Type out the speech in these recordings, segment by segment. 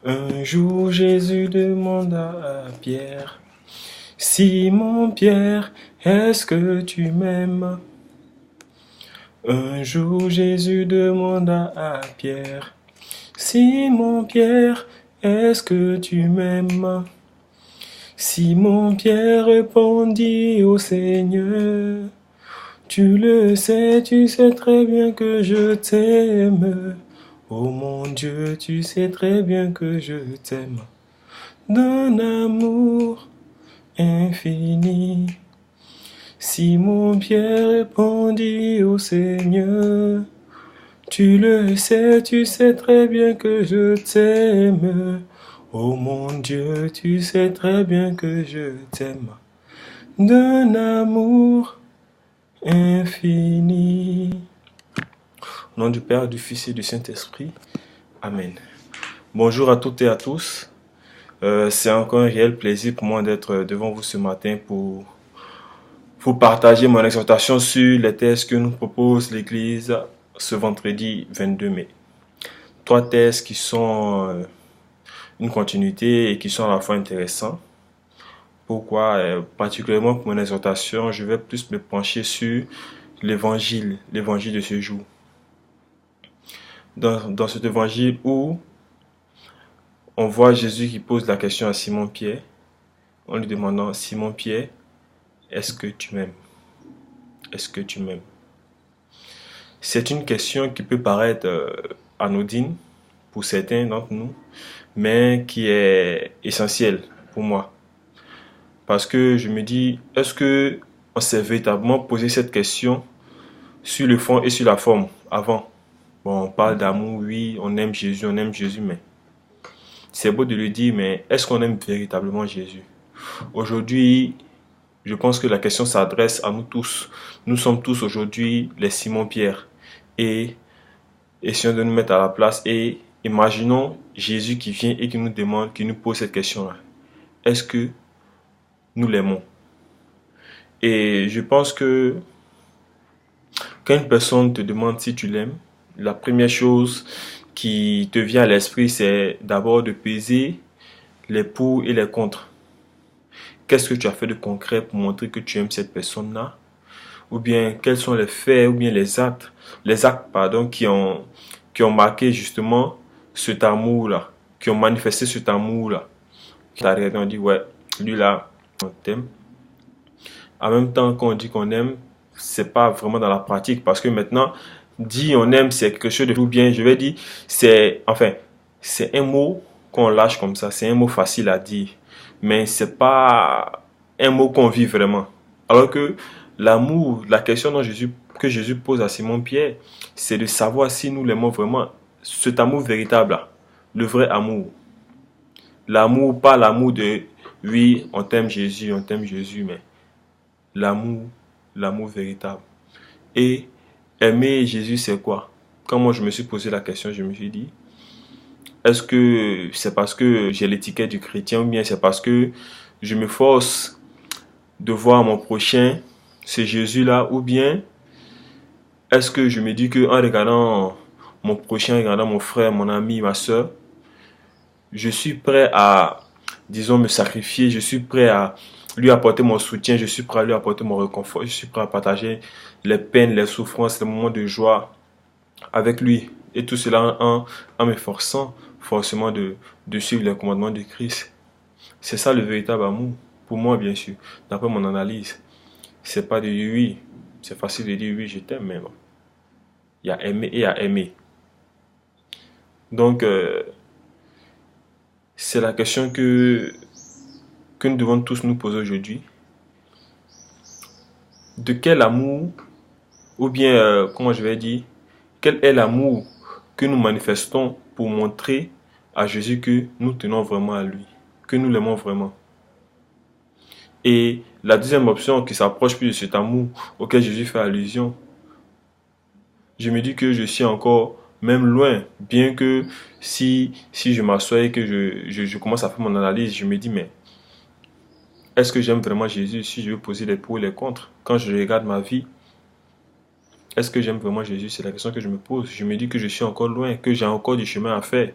Un jour Jésus demanda à Pierre, Simon Pierre, est-ce que tu m'aimes? Un jour Jésus demanda à Pierre, Simon Pierre, est-ce que tu m'aimes? Simon Pierre répondit au Seigneur, tu sais très bien que je t'aime. Oh mon Dieu, tu sais très bien que je t'aime d'un amour infini. Simon Pierre répondit au Seigneur, tu sais très bien que je t'aime. Oh mon Dieu, tu sais très bien que je t'aime d'un amour infini. Au nom du Père, du Fils et du Saint-Esprit. Amen. Bonjour à toutes et à tous. C'est encore un réel plaisir pour moi d'être devant vous ce matin pour partager mon exhortation sur les textes que nous propose l'Église ce vendredi 22 mai. 3 textes qui sont une continuité et qui sont à la fois intéressants. Pourquoi particulièrement pour mon exhortation, je vais plus me pencher sur l'évangile de ce jour. Dans cet évangile où on voit Jésus qui pose la question à Simon-Pierre, en lui demandant, Simon-Pierre, est-ce que tu m'aimes? Est-ce que tu m'aimes? C'est une question qui peut paraître anodine pour certains d'entre nous, mais qui est essentielle pour moi. Parce que je me dis, est-ce que on s'est véritablement posé cette question sur le fond et sur la forme avant? Bon, on parle d'amour, oui, on aime Jésus, mais c'est beau de le dire, mais est-ce qu'on aime véritablement Jésus? Aujourd'hui, je pense que la question s'adresse à nous tous. Nous sommes tous aujourd'hui les Simon-Pierre. Et essayons de nous mettre à la place et imaginons Jésus qui vient et qui nous demande, qui nous pose cette question-là. Est-ce que nous l'aimons? Et je pense que quand une personne te demande si tu l'aimes, la première chose qui te vient à l'esprit, c'est d'abord de peser les pour et les contre. Qu'est-ce que tu as fait de concret pour montrer que tu aimes cette personne-là? Ou bien quels sont les faits ou bien les actes qui ont marqué justement cet amour-là, qui ont manifesté cet amour-là. Qui t'a regardé, on dit ouais, lui là, on t'aime. En même temps, quand on dit qu'on aime, c'est pas vraiment dans la pratique parce que maintenant, dire on aime, c'est quelque chose de tout bien. Je vais dire, c'est un mot qu'on lâche comme ça, c'est un mot facile à dire, mais c'est pas un mot qu'on vit vraiment. Alors que l'amour, la question que Jésus pose à Simon-Pierre, c'est de savoir si nous l'aimons vraiment, cet amour véritable, là, le vrai amour. L'amour, pas l'amour de oui, on t'aime Jésus, mais l'amour, l'amour véritable. Et aimer Jésus, c'est quoi? Quand moi je me suis posé la question, je me suis dit, est-ce que c'est parce que j'ai l'étiquette du chrétien ou bien c'est parce que je me force de voir mon prochain, c'est Jésus-là, ou bien est-ce que je me dis que en regardant mon prochain, en regardant mon frère, mon ami, ma soeur, je suis prêt à, disons, me sacrifier, je suis prêt à lui apporter mon soutien, je suis prêt à lui apporter mon réconfort, je suis prêt à partager les peines, les souffrances, les moments de joie avec lui. Et tout cela en m'efforçant forcément de suivre les commandements de Christ. C'est ça le véritable amour. Pour moi, bien sûr, d'après mon analyse. C'est pas de dire oui. C'est facile de dire oui, je t'aime, mais bon. Il y a aimer et il y a aimer. Donc, c'est la question que nous devons tous nous poser aujourd'hui. De quel amour, ou bien, comment je vais dire, quel est l'amour que nous manifestons pour montrer à Jésus que nous tenons vraiment à lui, que nous l'aimons vraiment. Et la deuxième option qui s'approche plus de cet amour auquel Jésus fait allusion, je me dis que je suis encore même loin, bien que si je m'assois et que je commence à faire mon analyse, je me dis mais est-ce que j'aime vraiment Jésus si je veux poser les pour et les contre quand je regarde ma vie? Est-ce que j'aime vraiment Jésus? C'est la question que je me pose. Je me dis que je suis encore loin, que j'ai encore du chemin à faire.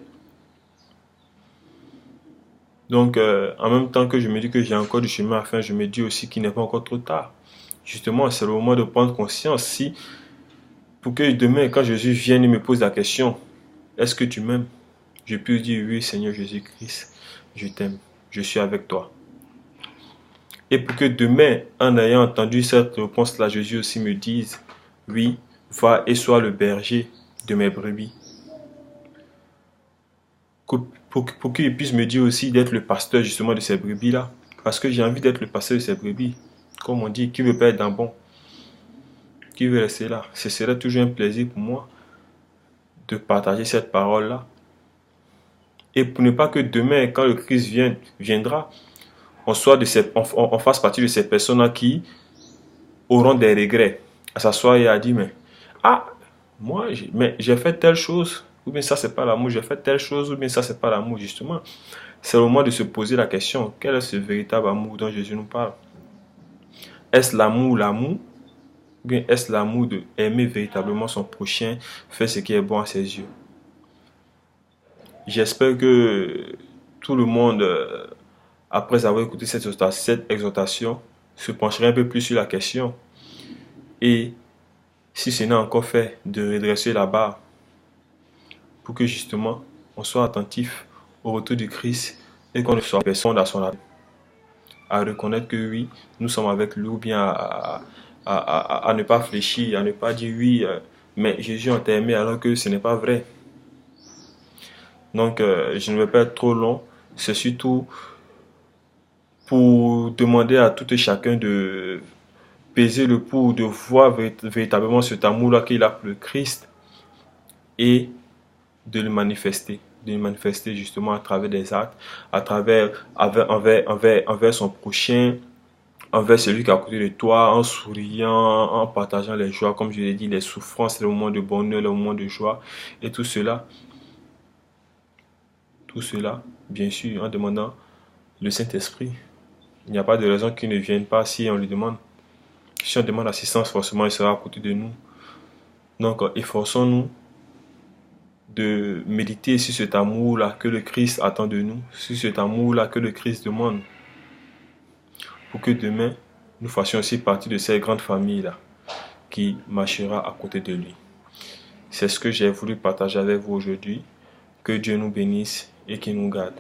Donc, en même temps que je me dis que j'ai encore du chemin à faire, je me dis aussi qu'il n'est pas encore trop tard. Justement, c'est le moment de prendre conscience. Si, pour que demain, quand Jésus vienne et me pose la question, est-ce que tu m'aimes? Je peux dire oui, Seigneur Jésus-Christ, je t'aime, je suis avec toi. Et pour que demain, en ayant entendu cette réponse-là, Jésus aussi me dise, oui, va et sois le berger de mes brebis. Pour qu'il puisse me dire aussi d'être le pasteur justement de ces brebis-là. Parce que j'ai envie d'être le pasteur de ces brebis. Comme on dit, qui veut pas être dans bon? Qui veut rester là? Ce serait toujours un plaisir pour moi de partager cette parole-là. Et pour ne pas que demain, quand le Christ viendra, on fasse partie de ces personnes-là qui auront des regrets. À s'asseoir et à dire, mais, ah, moi, j'ai fait telle chose, ou bien ça, c'est pas l'amour, j'ai fait telle chose, ou bien ça, c'est pas l'amour, justement. C'est le moment de se poser la question, quel est ce véritable amour dont Jésus nous parle? Est-ce l'amour, ou bien est-ce l'amour de aimer véritablement son prochain, faire ce qui est bon à ses yeux? J'espère que tout le monde, après avoir écouté cette exhortation, se pencherait un peu plus sur la question. Et si ce n'est encore fait, de redresser la barre pour que justement on soit attentif au retour du Christ et qu'on ne soit personne à son âme. À reconnaître que oui, nous sommes avec lui, ou bien à ne pas fléchir, à ne pas dire oui, mais Jésus on t'a aimé alors que ce n'est pas vrai. Donc je ne vais pas être trop long, c'est surtout pour demander à tout et chacun de peser le pouls, de voir véritablement cet amour-là qu'il a pour le Christ et de le manifester justement à travers des actes, à travers envers son prochain, envers celui qui est à côté de toi, en souriant, en partageant les joies, comme je l'ai dit, les souffrances, les moments de bonheur, les moments de joie, et tout cela, bien sûr, en demandant le Saint-Esprit. Il n'y a pas de raison qu'il ne vienne pas si on lui demande. Si on demande assistance, forcément, il sera à côté de nous. Donc, efforçons-nous de méditer sur cet amour-là que le Christ attend de nous, sur cet amour-là que le Christ demande, pour que demain, nous fassions aussi partie de cette grande famille-là qui marchera à côté de lui. C'est ce que j'ai voulu partager avec vous aujourd'hui. Que Dieu nous bénisse et qu'il nous garde.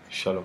Shalom.